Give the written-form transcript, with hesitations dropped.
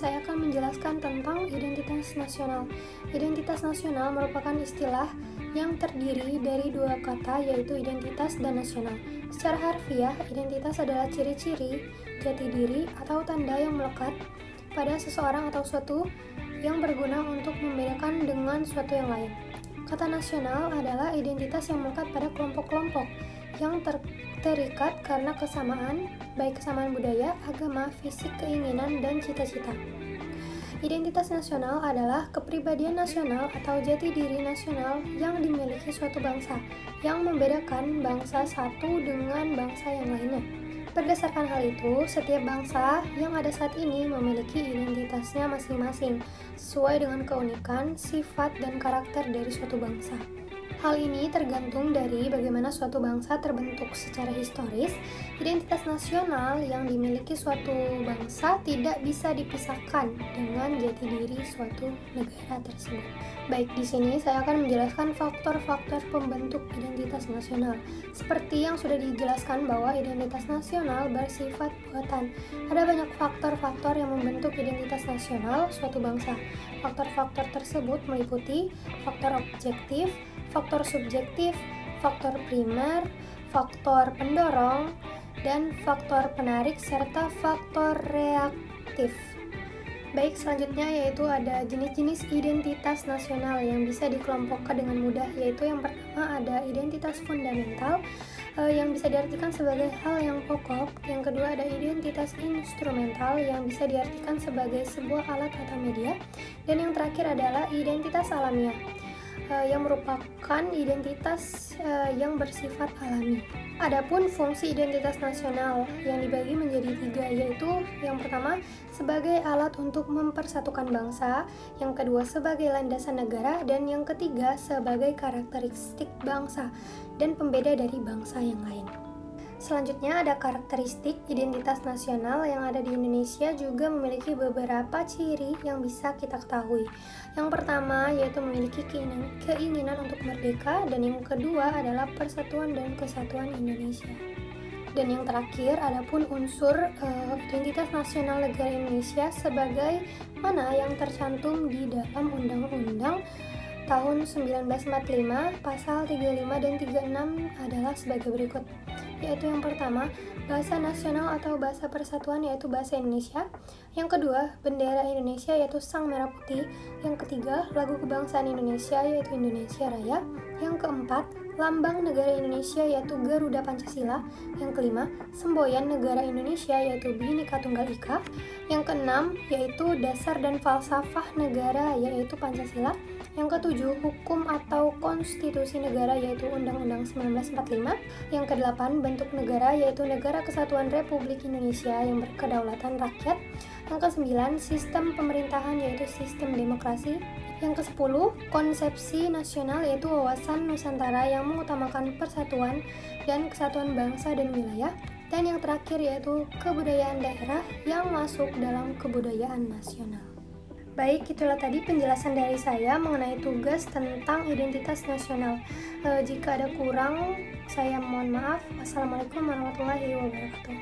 saya akan menjelaskan tentang identitas nasional. Identitas nasional merupakan istilah yang terdiri dari dua kata, yaitu identitas dan nasional. Secara harfiah, identitas adalah ciri-ciri, jati diri, atau tanda yang melekat pada seseorang atau suatu yang berguna untuk membedakan dengan suatu yang lain. Kata nasional adalah identitas yang melekat pada kelompok-kelompok yang terikat karena kesamaan, baik kesamaan budaya, agama, fisik, keinginan, dan cita-cita. Identitas nasional adalah kepribadian nasional atau jati diri nasional yang dimiliki suatu bangsa, yang membedakan bangsa satu dengan bangsa yang lainnya. Berdasarkan hal itu, setiap bangsa yang ada saat ini memiliki identitasnya masing-masing, sesuai dengan keunikan, sifat, dan karakter dari suatu bangsa. Hal ini tergantung dari bagaimana suatu bangsa terbentuk secara historis. Identitas nasional yang dimiliki suatu bangsa tidak bisa dipisahkan dengan jati diri suatu negara tersebut. Baik, di sini saya akan menjelaskan faktor-faktor pembentuk identitas nasional. Seperti yang sudah dijelaskan bahwa identitas nasional bersifat buatan. Ada banyak faktor-faktor yang membentuk identitas nasional suatu bangsa. Faktor-faktor tersebut meliputi faktor objektif, faktor subjektif, faktor primer, faktor pendorong, dan faktor penarik, serta faktor reaktif. Baik, selanjutnya yaitu ada jenis-jenis identitas nasional yang bisa dikelompokkan dengan mudah, yaitu yang pertama ada identitas fundamental yang bisa diartikan sebagai hal yang pokok. Yang kedua ada identitas instrumental yang bisa diartikan sebagai sebuah alat atau media. Dan yang terakhir adalah identitas alamiah yang merupakan identitas yang bersifat alami. Adapun fungsi identitas nasional yang dibagi menjadi tiga, yaitu yang pertama sebagai alat untuk mempersatukan bangsa, yang kedua sebagai landasan negara, dan yang ketiga sebagai karakteristik bangsa dan pembeda dari bangsa yang lain. Selanjutnya ada karakteristik identitas nasional yang ada di Indonesia juga memiliki beberapa ciri yang bisa kita ketahui. Yang pertama yaitu memiliki keinginan untuk merdeka, dan yang kedua adalah persatuan dan kesatuan Indonesia. Dan yang terakhir adapun unsur identitas nasional negara Indonesia sebagai mana yang tercantum di dalam Undang-Undang tahun 1945 pasal 35 dan 36 adalah sebagai berikut, yaitu yang pertama bahasa nasional atau bahasa persatuan yaitu bahasa Indonesia, yang kedua bendera Indonesia yaitu sang merah putih, yang ketiga lagu kebangsaan Indonesia yaitu Indonesia Raya, yang keempat lambang negara Indonesia yaitu Garuda Pancasila, yang kelima semboyan negara Indonesia yaitu Bhinneka Tunggal Ika, yang keenam yaitu dasar dan falsafah negara yaitu Pancasila, yang ketujuh hukum atau konstitusi negara yaitu Undang-Undang 1945, yang kedelapan bentuk negara yaitu Negara Kesatuan Republik Indonesia yang berkedaulatan rakyat, yang kesembilan sistem pemerintahan yaitu sistem demokrasi, yang kesepuluh konsepsi nasional yaitu wawasan Nusantara yang mengutamakan persatuan dan kesatuan bangsa dan wilayah, dan yang terakhir yaitu kebudayaan daerah yang masuk dalam kebudayaan nasional. Baik, itulah tadi penjelasan dari saya mengenai tugas tentang identitas nasional. Jika ada kurang, saya mohon maaf. Wassalamualaikum warahmatullahi wabarakatuh.